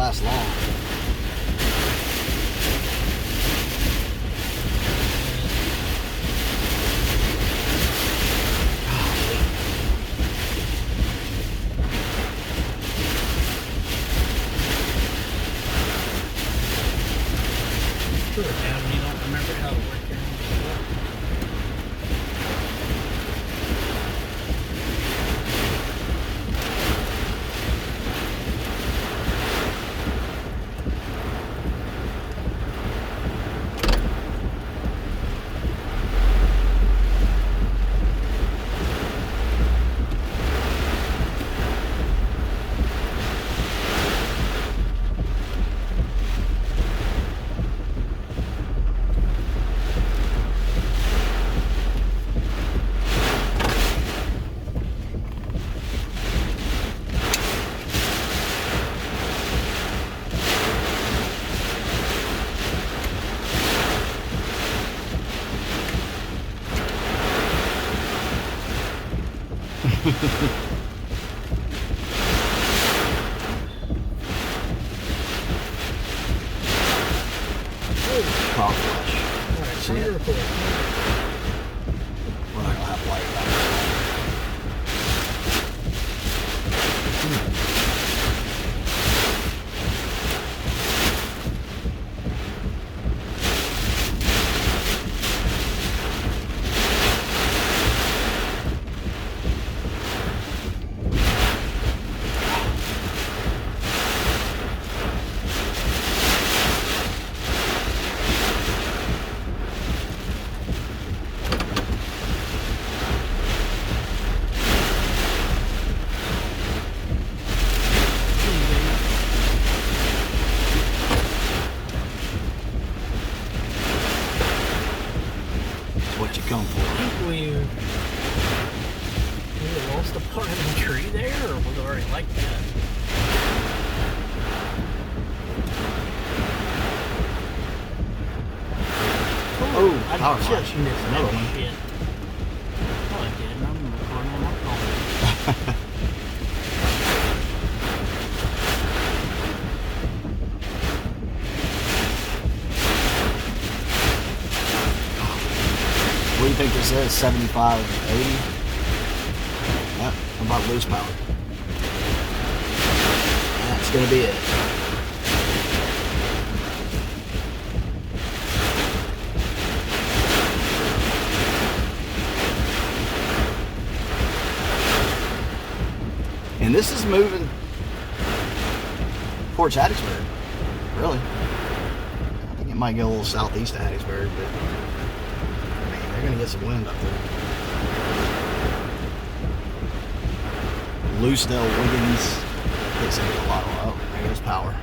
last long. Sure, Adam, you don't remember how to work your own stuff. Prop flush. Alright, See it? wonderful. We're not gonna have light back. What you come I for? think we lost a part of the tree there, or was it already like that? Oh, I power just flash. missed Another that one. shit. Oh, I did. I'm recording on my phone. What do you think this is? 75, 80? Yep, how about loose power? That's gonna be it. And this is moving towards Hattiesburg, really. I think it might go a little southeast of Hattiesburg, but I mean, they're gonna get some wind up there. Loosedale, Wiggins, it's gonna get a lot of, oh, there goes power.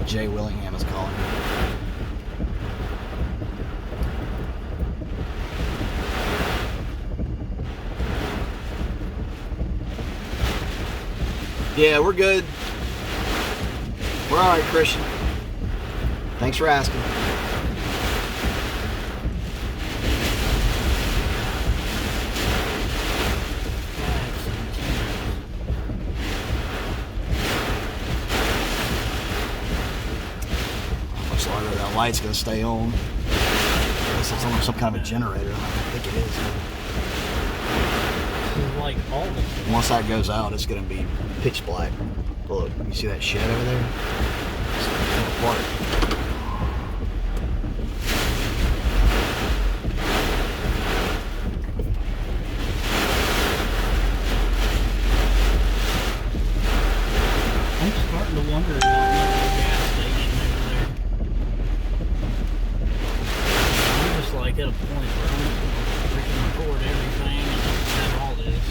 Jay Willingham is calling. Yeah, we're good. We're all right, Christian. Thanks for asking. How much longer that light's gonna stay on? Unless it's on some kind of a generator. I think it is. It's like all of it. Once that goes out, it's gonna be pitch black. Look, you see that shed over there? It's gonna fall apart. I'm starting to wonder about another gas station over there. I'm just like at a point where I'm just gonna freaking record everything and have all this.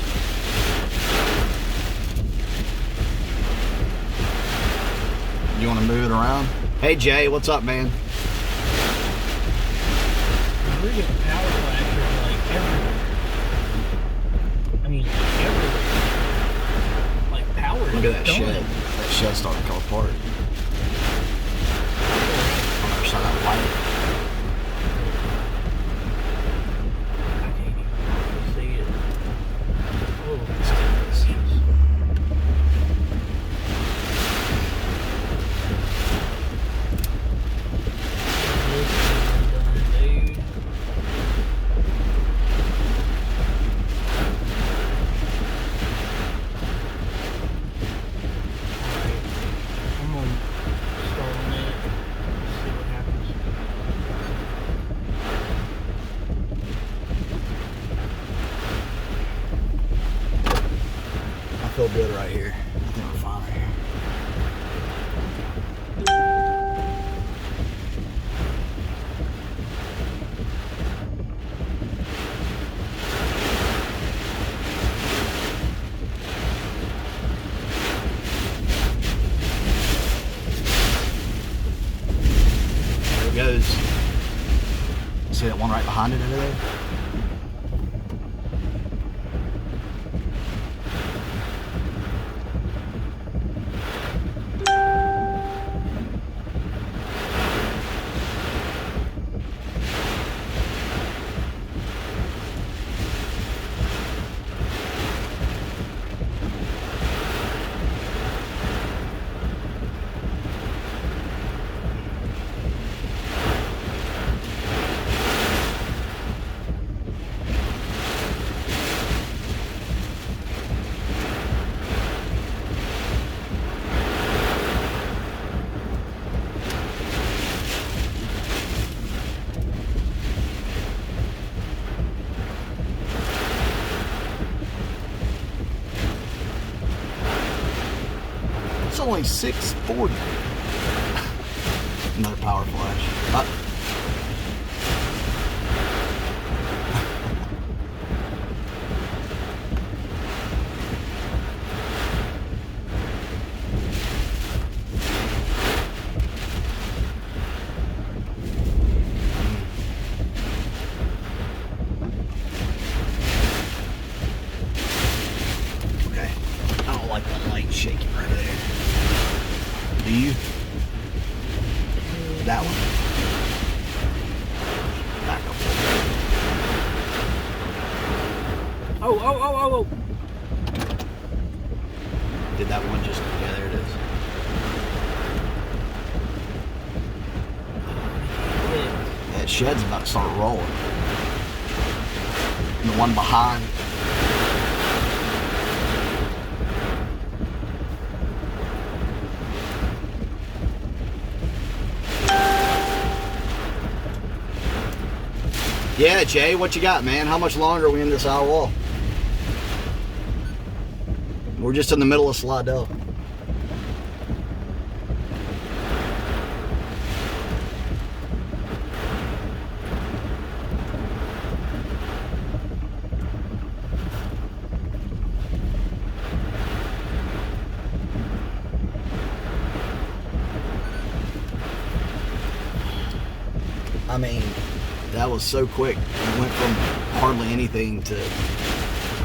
You want to move it around? Hey Jay, what's up, man? We're getting power flashes like everywhere. I mean, everywhere. Like power. Look at that is shed. done. That shed's starting to come apart. On the other side of that light. I can't even see it. Oh, Let's do this. dude. Alright, I'm gonna start on it. See what happens. I feel good right here. I think we're fine right here. There it goes. See that one right behind it over there? It's only 640. Another power flash. Okay. I don't like that light shaking right there. Do you? That one. Back up. Oh. Did that one just? Yeah, there it is. That shed's about to start rolling. And the one behind. Yeah, Jay, what you got, man? How much longer are we in this outer wall? We're just in the middle of Slidell. I mean, that was so quick. We went from hardly anything to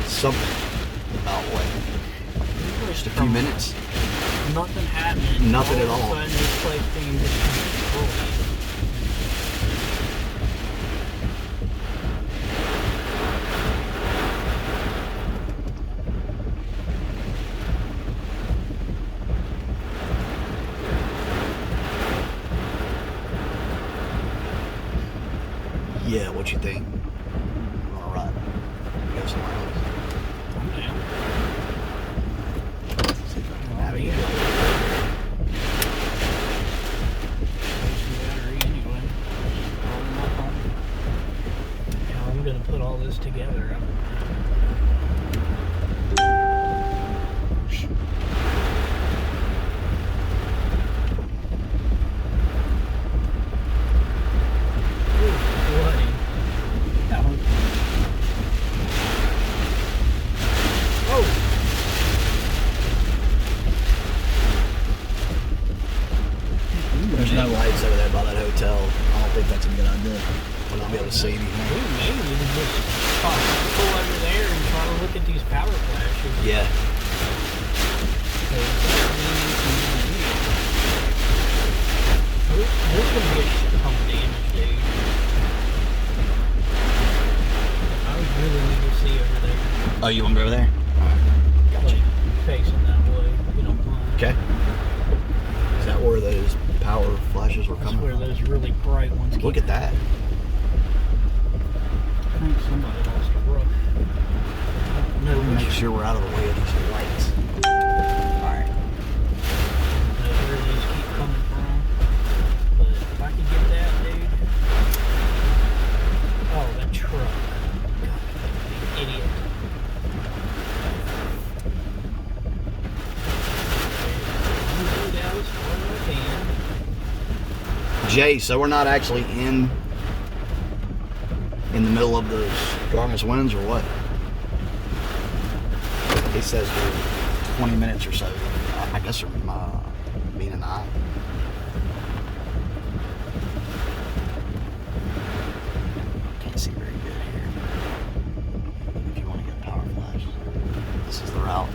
something about what? We're Just a few minutes. Nothing happening. Nothing at all. Of a sudden, this place thing just destroyed. Yeah, what you think? All right. Go somewhere else. I'm down. See if I can Oh, navigate. yeah. Battery anyway. All in my phone. Now I'm gonna put all this together. There's no lights over there by that hotel. I don't think that's a good idea. We're not be able to see anything. Maybe we can just pull over there and try to look at these power flashes. Yeah. There's gonna be a shit ton of damage, dude. I really need to see over there. Oh, you want to go over there? Alright. Gotcha. Like, facing that way, if you don't mind. Okay. Is that where those power flashes were That's coming where from? those really bright ones keep. Look at that. I think somebody lost a brush. No, Make sure we're out of the way of these lights. Alright. where these keep coming from. But if I could get that, dude. Oh, that truck. God, that idiot. I'm gonna go down as far as I can. Jay, so we're not actually in the middle of the strongest winds or what? He says we're 20 minutes or so. I guess from being an eye. Can't see very good here. If you want to get a power flash, this is the route.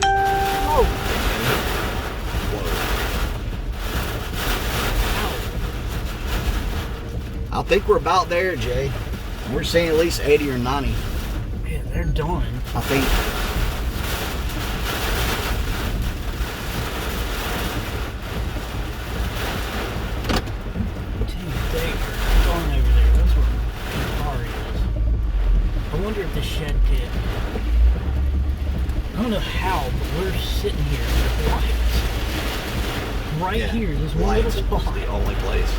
Oh! I think we're about there, Jay. We're seeing at least 80 or 90. Yeah, they're done. I think. Dude, they are gone over there. That's where my car is. I wonder if the shed pit. I don't know how, but we're sitting here with lights. Right Yeah, here, this one lights little is spot. the only place.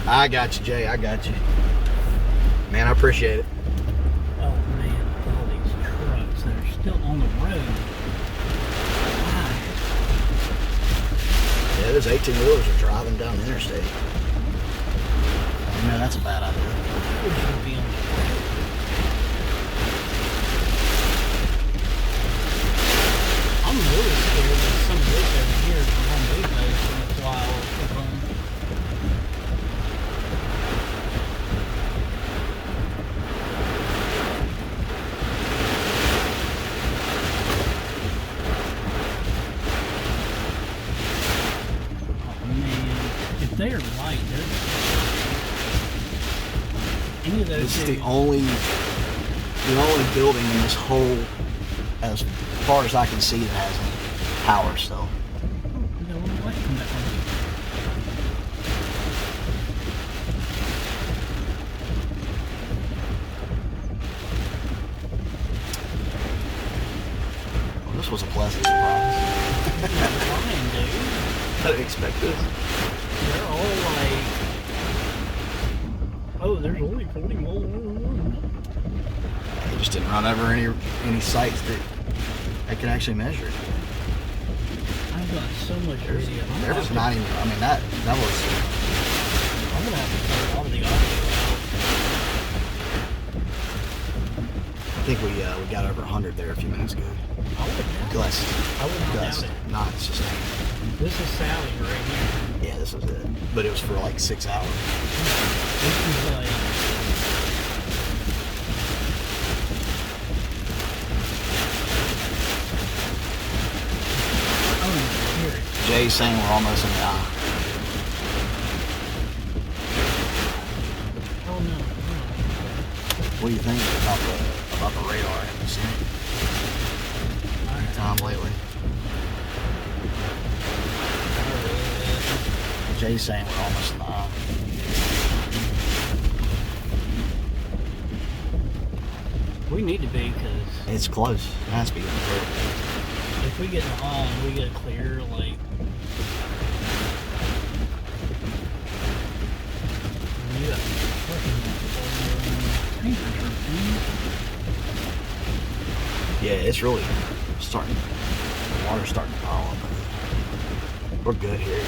I got you, Jay. I got you. Man, I appreciate it. Oh man, all these trucks that are still on the road. Why? Yeah, those 18-wheelers are driving down the interstate. Man, that's a bad idea. Why would you be on the road? I'm really scared that some of this over here from Home Depot is going to fly off the phone. Oh man, if they are light, they're any of those. This is the dudes- only building in this whole, as far as I can see, that has any power still. We got a little light from that one. Well, this was a pleasant surprise. Flying, dude. I didn't expect this. They're all like, oh, there's only 40 more. They just didn't run over any sites that they could actually measure. I've got so much video. There was not even. I mean, that was. I'm gonna have to turn all of the audio out. I think we got over 100 there a few minutes ago. I would doubt Gust. it. I would not Gust. doubt it. Nah, it's just This is Sally right here. yeah, this was it. But it was for like 6 hours. This is like... Oh, here. Jay's saying we're almost in the eye. Oh, no. What do you think about the radar? Have you seen it any time lately? Jay's saying we're almost in the eye. We need to be, because It's close. It has to be. if we get in the eye and we get a clear, like... You got fucking temperature, Yeah, it's really starting. The water's starting to pile up. We're good here.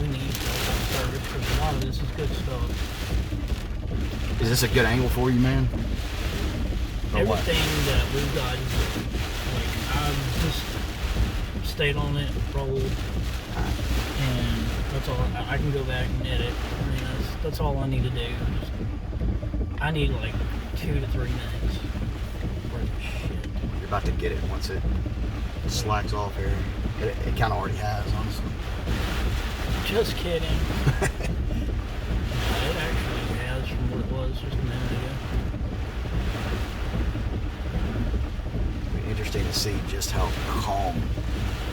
we need service, because a lot of this is good stuff. Is this a good angle for you, man? Or what? Everything that we've got is, like, I've just stayed on it, rolled, and that's all. I can go back and edit. I mean, that's all I need to do. Just, I need like 2 to 3 minutes worth of shit. You're about to get it once it slacks off here. It kind of already has, honestly. Just kidding. It actually has from what it was just a minute ago. It'll be interesting to see just how calm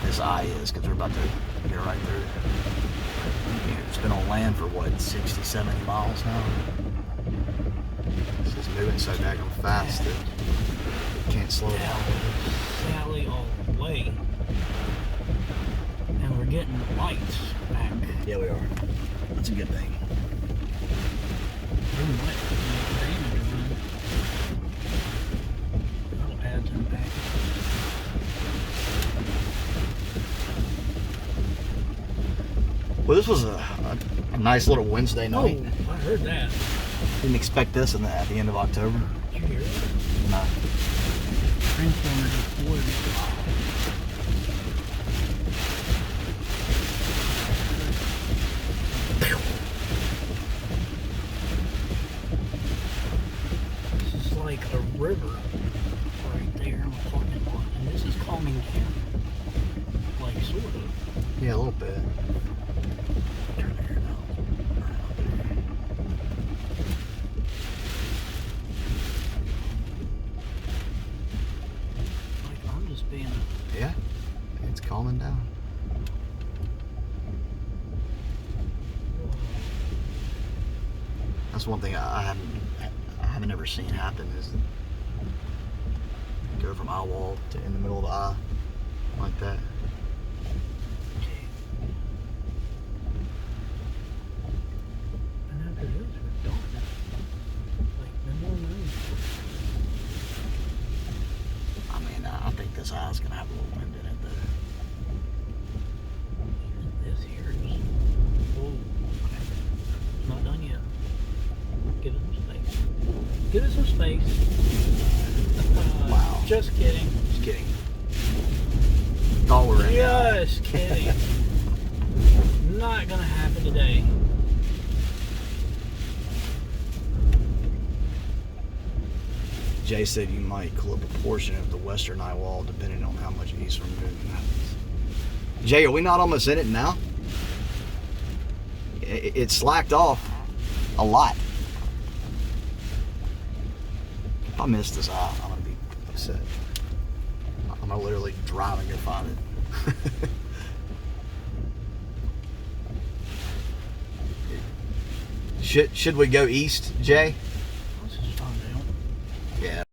this eye is, because we're about to get right through it. You know, it's been on land for what, 60, 70 miles now? It's just moving so daggone fast that it can't slow down. Sally all the way. And we're getting the lights back. Yeah, we are. That's a good thing. We might make damage run. That'll add to the package. Well, this was a nice little Wednesday night. Oh, I heard that. Didn't expect this at the end of October. Did you hear it? No. Transformer deployed. This is like a river right there in the parking lot, and this is calming down. Like, sort of. Yeah, a little bit. Turn the air down. Like, I'm just being a... Yeah, it's calming down. That's one thing I haven't ever seen happen is go from eye wall to in the middle of the eye like that. And after this, we're done. Like, no more moves. I mean, I think this eye's gonna have a little wind in it though. This here is... Oh, okay. It's not done yet. Give it some space. Give it some space. Wow. Just kidding. Just kidding. Thought we were in. Just kidding. Not gonna happen today. Jay said you might clip a portion of the western eye wall depending on how much eastern movement happens. Jay, are we not almost in it now? It slacked off a lot. If I miss this eye, I'm gonna be upset. I'm gonna literally drive and go find it. Should we go east, Jay? Let's just find out. Yeah.